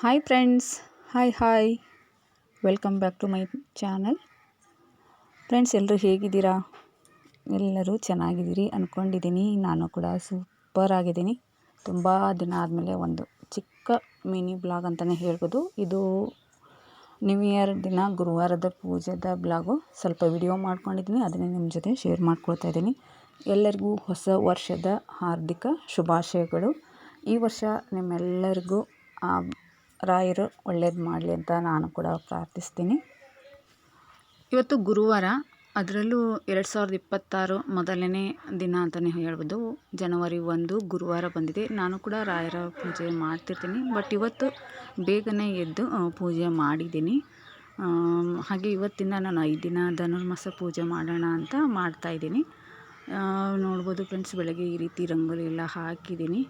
Hi friends, hi welcome back to my channel. Friends, ಎಲ್ಲರೂ ಹೇಗಿದ್ದೀರಾ? ಎಲ್ಲರೂ ಚೆನ್ನಾಗಿದ್ದೀರಿ ಅಂದ್ಕೊಂಡಿದ್ದೀನಿ. ನಾನು ಕೂಡ ಸೂಪರ್ ಆಗಿದ್ದೀನಿ. ತುಂಬ ದಿನ ಆದಮೇಲೆ ಒಂದು ಚಿಕ್ಕ ಮಿನಿ ಬ್ಲಾಗ್ ಅಂತಲೇ ಹೇಳ್ಬೋದು. ಇದು ನ್ಯೂ ಇಯರ್ ದಿನ ಗುರುವಾರದ ಪೂಜೆದ ಬ್ಲಾಗು. ಸ್ವಲ್ಪ ವಿಡಿಯೋ ಮಾಡ್ಕೊಂಡಿದ್ದೀನಿ, ಅದನ್ನೇ ನಿಮ್ಮ ಜೊತೆ ಶೇರ್ ಮಾಡ್ಕೊಳ್ತಾ ಇದ್ದೀನಿ. ಎಲ್ಲರಿಗೂ ಹೊಸ ವರ್ಷದ ಹಾರ್ದಿಕ ಶುಭಾಶಯಗಳು. ಈ ವರ್ಷ ನಿಮ್ಮೆಲ್ಲರಿಗೂ ರಾಯರು ಒಳ್ಳೇದು ಮಾಡಲಿ ಅಂತ ನಾನು ಕೂಡ ಪ್ರಾರ್ಥಿಸ್ತೀನಿ. ಇವತ್ತು ಗುರುವಾರ, ಅದರಲ್ಲೂ 2026 ಮೊದಲನೇ ದಿನ ಅಂತಲೇ ಹೇಳ್ಬೋದು. ಜನವರಿ 1 ಗುರುವಾರ ಬಂದಿದೆ. ನಾನು ಕೂಡ ರಾಯರ ಪೂಜೆ ಮಾಡ್ತಿರ್ತೀನಿ, ಬಟ್ ಇವತ್ತು ಬೇಗನೆ ಎದ್ದು ಪೂಜೆ ಮಾಡಿದ್ದೀನಿ. ಹಾಗೆ ಇವತ್ತಿಂದ ನಾನು 5 ದಿನ ಧನುರ್ಮಾಸ ಪೂಜೆ ಮಾಡೋಣ ಅಂತ ಮಾಡ್ತಾಯಿದ್ದೀನಿ. ನೋಡ್ಬೋದು ಫ್ರೆಂಡ್ಸ್, ಬೆಳಗ್ಗೆ ಈ ರೀತಿ ರಂಗೋಲಿ ಎಲ್ಲ ಹಾಕಿದ್ದೀನಿ.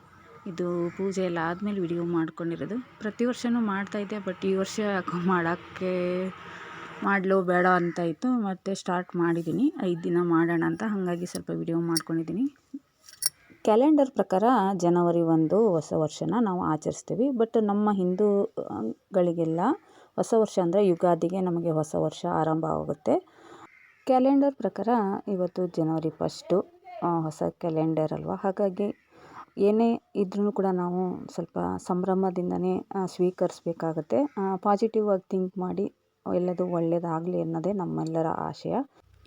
ಇದು ಪೂಜೆ ಎಲ್ಲ ಆದಮೇಲೆ ವಿಡಿಯೋ ಮಾಡ್ಕೊಂಡಿರೋದು. ಪ್ರತಿ ವರ್ಷವೂ ಮಾಡ್ತಾಯಿದ್ದೆ, ಬಟ್ ಈ ವರ್ಷ ಯಾಕೋ ಮಾಡಲೋ ಬೇಡ ಅಂತ ಇತ್ತು. ಮತ್ತು ಸ್ಟಾರ್ಟ್ ಮಾಡಿದ್ದೀನಿ 5 ದಿನ ಮಾಡೋಣ ಅಂತ. ಹಾಗಾಗಿ ಸ್ವಲ್ಪ ವಿಡಿಯೋ ಮಾಡ್ಕೊಂಡಿದ್ದೀನಿ. ಕ್ಯಾಲೆಂಡರ್ ಪ್ರಕಾರ ಜನವರಿ 1 ಹೊಸ ವರ್ಷನ ನಾವು ಆಚರಿಸ್ತೀವಿ. ಬಟ್ ನಮ್ಮ ಹಿಂದೂಗಳಿಗೆಲ್ಲ ಹೊಸ ವರ್ಷ ಅಂದರೆ ಯುಗಾದಿಗೆ ನಮಗೆ ಹೊಸ ವರ್ಷ ಆರಂಭ ಆಗುತ್ತೆ. ಕ್ಯಾಲೆಂಡರ್ ಪ್ರಕಾರ ಇವತ್ತು ಜನವರಿ 1 ಹೊಸ ಕ್ಯಾಲೆಂಡರ್ ಅಲ್ವಾ. ಹಾಗಾಗಿ ಏನೇ ಇದ್ರೂ ಕೂಡ ನಾವು ಸ್ವಲ್ಪ ಸಂಭ್ರಮದಿಂದನೇ ಸ್ವೀಕರಿಸಬೇಕಾಗತ್ತೆ. ಪಾಸಿಟಿವ್ ಆಗಿ ಥಿಂಕ್ ಮಾಡಿ ಎಲ್ಲದೂ ಒಳ್ಳೆಯದಾಗಲಿ ಅನ್ನೋದೇ ನಮ್ಮೆಲ್ಲರ ಆಶಯ.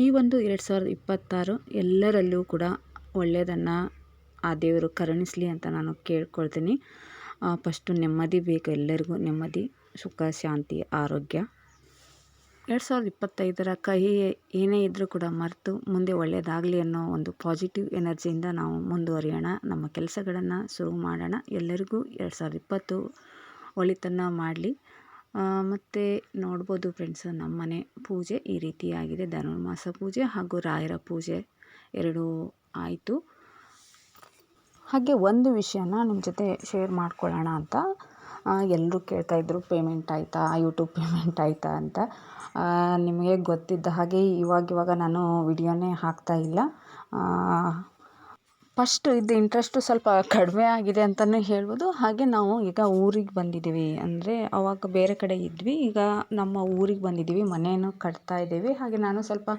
ಈ ಒಂದು 2026 ಎಲ್ಲರಲ್ಲೂ ಕೂಡ ಒಳ್ಳೆಯದನ್ನು ಆ ದೇವರು ಕರುಣಿಸಲಿ ಅಂತ ನಾನು ಕೇಳ್ಕೊಳ್ತೀನಿ. ಫಸ್ಟು ನೆಮ್ಮದಿ ಬೇಕು ಎಲ್ಲರಿಗೂ. ನೆಮ್ಮದಿ, ಸುಖ, ಶಾಂತಿ, ಆರೋಗ್ಯ. 2025 ಕಹಿ ಏನೇ ಇದ್ದರೂ ಕೂಡ ಮರೆತು ಮುಂದೆ ಒಳ್ಳೆಯದಾಗಲಿ ಅನ್ನೋ ಒಂದು ಪಾಸಿಟಿವ್ ಎನರ್ಜಿಯಿಂದ ನಾವು ಮುಂದುವರಿಯೋಣ. ನಮ್ಮ ಕೆಲಸಗಳನ್ನು ಶುರು ಮಾಡೋಣ. ಎಲ್ಲರಿಗೂ 2020 ಒಳಿತನ್ನು ಮಾಡಲಿ. ಮತ್ತು ನೋಡ್ಬೋದು ಫ್ರೆಂಡ್ಸ್, ನಮ್ಮನೆ ಪೂಜೆ ಈ ರೀತಿಯಾಗಿದೆ. ಧನುರ್ಮಾಸ ಪೂಜೆ ಹಾಗೂ ರಾಯರ ಪೂಜೆ ಎರಡೂ ಆಯಿತು. ಹಾಗೆ ಒಂದು ವಿಷಯನ ನಿಮ್ಮ ಜೊತೆ ಶೇರ್ ಮಾಡ್ಕೊಳ್ಳೋಣ ಅಂತ. ಎಲ್ಲರೂ ಕೇಳ್ತಾಯಿದ್ರು, ಪೇಮೆಂಟ್ ಆಯಿತಾ, ಯೂಟ್ಯೂಬ್ ಪೇಮೆಂಟ್ ಆಯಿತಾ ಅಂತ. ನಿಮಗೆ ಗೊತ್ತಿದ್ದ ಹಾಗೆ ಇವಾಗ ನಾನು ವಿಡಿಯೋನೇ ಹಾಕ್ತಾಯಿಲ್ಲ. ಫಸ್ಟು ಇದ್ದ ಇಂಟ್ರೆಸ್ಟು ಸ್ವಲ್ಪ ಕಡಿಮೆ ಆಗಿದೆ ಅಂತಲೇ ಹೇಳ್ಬೋದು. ಹಾಗೆ ನಾವು ಈಗ ಊರಿಗೆ ಬಂದಿದ್ದೀವಿ, ಅಂದರೆ ಆವಾಗ ಬೇರೆ ಕಡೆ ಇದ್ವಿ. ಈಗ ನಮ್ಮ ಊರಿಗೆ ಬಂದಿದ್ದೀವಿ, ಮನೆಯನ್ನು ಕಟ್ತಾ ಇದ್ದೀವಿ. ಹಾಗೆ ನಾನು ಸ್ವಲ್ಪ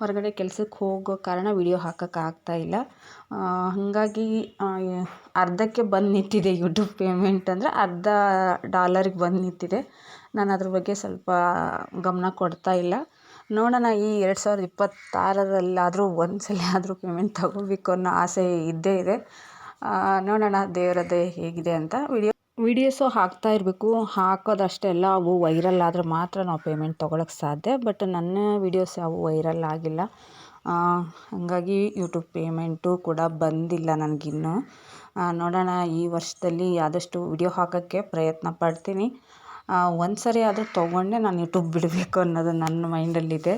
ಹೊರಗಡೆ ಕೆಲಸಕ್ಕೆ ಹೋಗೋ ಕಾರಣ ವಿಡಿಯೋ ಹಾಕೋಕ್ಕಾಗ್ತಾಯಿಲ್ಲ. ಹಾಗಾಗಿ ಅರ್ಧಕ್ಕೆ ಬಂದು ನಿಂತಿದೆ ಯೂಟ್ಯೂಬ್ ಪೇಮೆಂಟ್. ಅಂದರೆ $10 ಬಂದು ನಿಂತಿದೆ. ನಾನು ಅದ್ರ ಬಗ್ಗೆ ಸ್ವಲ್ಪ ಗಮನ ಕೊಡ್ತಾ ಇಲ್ಲ. ನೋಡೋಣ, ಈ 2026ರಲ್ಲಾದರೂ ಒಂದು ಸಲ ಆದರೂ ಪೇಮೆಂಟ್ ತಗೋಬೇಕು ಅನ್ನೋ ಆಸೆ ಇದ್ದೇ ಇದೆ. ನೋಡೋಣ ದೇವರದೇ ಹೇಗಿದೆ ಅಂತ. ವೀಡಿಯೋಸು ಹಾಕ್ತಾ ಇರಬೇಕು. ಹಾಕೋದಷ್ಟೇ ಅಲ್ಲ, ಅವು ವೈರಲ್ ಆದರೆ ಮಾತ್ರ ನಾವು ಪೇಮೆಂಟ್ ತೊಗೊಳಕ್ಕೆ ಸಾಧ್ಯ. ಬಟ್ ನನ್ನ ವೀಡಿಯೋಸ್ ಯಾವೂ ವೈರಲ್ ಆಗಿಲ್ಲ. ಹಾಗಾಗಿ ಯೂಟ್ಯೂಬ್ ಪೇಮೆಂಟು ಕೂಡ ಬಂದಿಲ್ಲ ನನಗಿನ್ನೂ. ನೋಡೋಣ, ಈ ವರ್ಷದಲ್ಲಿ ಆದಷ್ಟು ವಿಡಿಯೋ ಹಾಕೋಕ್ಕೆ ಪ್ರಯತ್ನ ಪಡ್ತೀನಿ. ಒಂದು ಸರಿ ಆದರೂ ತೊಗೊಂಡೆ ನಾನು ಯೂಟ್ಯೂಬ್ ಬಿಡಬೇಕು ಅನ್ನೋದು ನನ್ನ ಮೈಂಡಲ್ಲಿದೆ.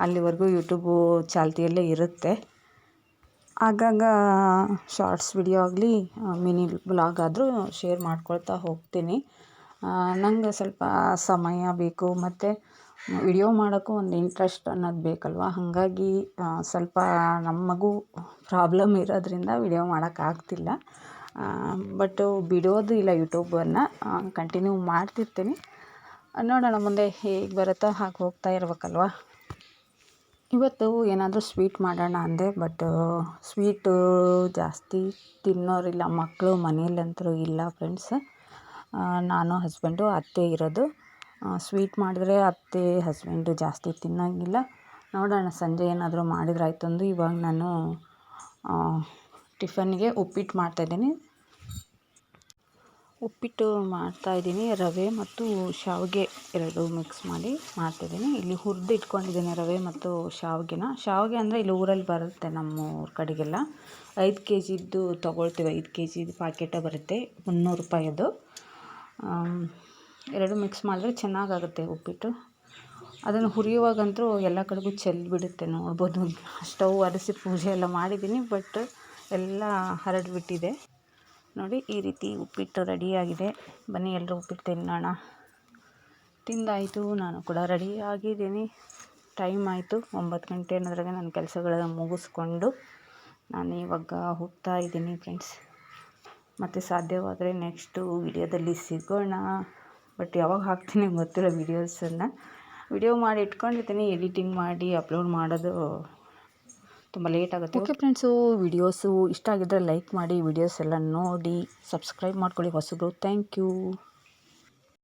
ಅಲ್ಲಿವರೆಗೂ ಯೂಟ್ಯೂಬು ಚಾಲ್ತಿಯಲ್ಲೇ ಇರುತ್ತೆ. ಆಗಾಗ ಶಾರ್ಟ್ಸ್ ವಿಡಿಯೋ ಆಗಲಿ, ಮಿನಿ ಬ್ಲಾಗ್ ಆದರೂ ಶೇರ್ ಮಾಡ್ಕೊಳ್ತಾ ಹೋಗ್ತೀನಿ. ನಂಗೆ ಸ್ವಲ್ಪ ಸಮಯ ಬೇಕು, ಮತ್ತು ವಿಡಿಯೋ ಮಾಡೋಕ್ಕೂ ಒಂದು ಇಂಟ್ರೆಸ್ಟ್ ಅನ್ನೋದು ಬೇಕಲ್ವ. ಹಾಗಾಗಿ ಸ್ವಲ್ಪ ನಮ್ಮ ಮಗು ಪ್ರಾಬ್ಲಮ್ ಇರೋದ್ರಿಂದ ವಿಡಿಯೋ ಮಾಡೋಕ್ಕಾಗ್ತಿಲ್ಲ. ಬಟ್ ಬಿಡೋದು ಇಲ್ಲ, ಯೂಟ್ಯೂಬನ್ನು ಕಂಟಿನ್ಯೂ ಮಾಡ್ತಿರ್ತೀನಿ. ನೋಡೋಣ ಮುಂದೆ ಹೇಗೆ ಬರುತ್ತೋ ಹಾಗೆ ಹೋಗ್ತಾ ಇರ್ಬೇಕಲ್ವ. ಇವತ್ತು ಏನಾದರೂ ಸ್ವೀಟ್ ಮಾಡೋಣ ಅಂದೆ, ಬಟ್ ಸ್ವೀಟು ಜಾಸ್ತಿ ತಿನ್ನೋರಿಲ್ಲ, ಮಕ್ಕಳು ಮನೇಲಂತರೂ ಇಲ್ಲ ಫ್ರೆಂಡ್ಸ್. ನಾನು, ಹಸ್ಬೆಂಡು, ಅತ್ತೆ ಇರೋದು. ಸ್ವೀಟ್ ಮಾಡಿದ್ರೆ ಅತ್ತೆ ಹಸ್ಬೆಂಡು ಜಾಸ್ತಿ ತಿನ್ನೋಂಗಿಲ್ಲ. ನೋಡೋಣ, ಸಂಜೆ ಏನಾದರೂ ಮಾಡಿದ್ರಾಯ್ತು ಅಂದು ಇವಾಗ ನಾನು ಟಿಫನ್ಗೆ ಉಪ್ಪಿಟ್ಟು ಮಾಡ್ತಾಯಿದ್ದೀನಿ. ಉಪ್ಪಿಟ್ಟು ಮಾಡ್ತಾಯಿದ್ದೀನಿ. ರವೆ ಮತ್ತು ಶಾವಿಗೆ ಎರಡೂ ಮಿಕ್ಸ್ ಮಾಡಿ ಮಾಡ್ತಾಯಿದ್ದೀನಿ. ಇಲ್ಲಿ ಹುರಿದು ಇಟ್ಕೊಂಡಿದ್ದೀನಿ ರವೆ ಮತ್ತು ಶಾವಿಗೆ ಅಂದರೆ ಇಲ್ಲಿ ಊರಲ್ಲಿ ಬರುತ್ತೆ, ನಮ್ಮ ಊರ ಕಡೆಗೆಲ್ಲ 5 kgದ್ದು ತೊಗೊಳ್ತೀವಿ. 5 kg ಪ್ಯಾಕೆಟೇ ಬರುತ್ತೆ, $300 ಅದು. ಎರಡು ಮಿಕ್ಸ್ ಮಾಡಿದ್ರೆ ಚೆನ್ನಾಗಾಗುತ್ತೆ ಉಪ್ಪಿಟ್ಟು. ಅದನ್ನು ಹುರಿಯುವಾಗಂತೂ ಎಲ್ಲ ಕಡೆಗೂ ಚೆಲ್ಲಿಬಿಡುತ್ತೆ. ನೋಡ್ಬೋದು, ಸ್ಟವ್ ಒರೆಸಿ ಪೂಜೆ ಎಲ್ಲ ಮಾಡಿದ್ದೀನಿ, ಬಟ್ ಎಲ್ಲ ಹರಡಿಬಿಟ್ಟಿದೆ. ನೋಡಿ, ಈ ರೀತಿ ಉಪ್ಪಿಟ್ಟು ರೆಡಿಯಾಗಿದೆ. ಬನ್ನಿ ಎಲ್ಲರೂ ಉಪ್ಪಿಟ್ಟು ತಿನ್ನೋಣ. ತಿಂದಾಯಿತು, ನಾನು ಕೂಡ ರೆಡಿಯಾಗಿದ್ದೀನಿ. ಟೈಮ್ ಆಯಿತು 9 ಗಂಟೆ ಅನ್ನೋದ್ರಾಗೆ ನನ್ನ ಕೆಲಸಗಳನ್ನು ಮುಗಿಸ್ಕೊಂಡು ನಾನು ಇವಾಗ ಹೋಗ್ತಾ ಇದ್ದೀನಿ ಫ್ರೆಂಡ್ಸ್. ಮತ್ತು ಸಾಧ್ಯವಾದರೆ ನೆಕ್ಸ್ಟು ವಿಡಿಯೋದಲ್ಲಿ ಸಿಗೋಣ. ಬಟ್ ಯಾವಾಗ ಹಾಕ್ತೀನಿ ಗೊತ್ತಿಲ್ಲ ವೀಡಿಯೋಸನ್ನು. ವಿಡಿಯೋ ಮಾಡಿ ಇಟ್ಕೊಂಡಿರ್ತೀನಿ, ಎಡಿಟಿಂಗ್ ಮಾಡಿ ಅಪ್ಲೋಡ್ ಮಾಡೋದು ತುಂಬ ಲೇಟ್ ಆಗುತ್ತೆ. ಓಕೆ ಫ್ರೆಂಡ್ಸು, ವಿಡಿಯೋಸು ಇಷ್ಟ ಆಗಿದ್ದರೆ ಲೈಕ್ ಮಾಡಿ, ವಿಡಿಯೋಸ್ ಎಲ್ಲ ನೋಡಿ ಸಬ್ಸ್ಕ್ರೈಬ್ ಮಾಡ್ಕೊಳ್ಳಿ ಹೊಸಬ್ರು. Thank you.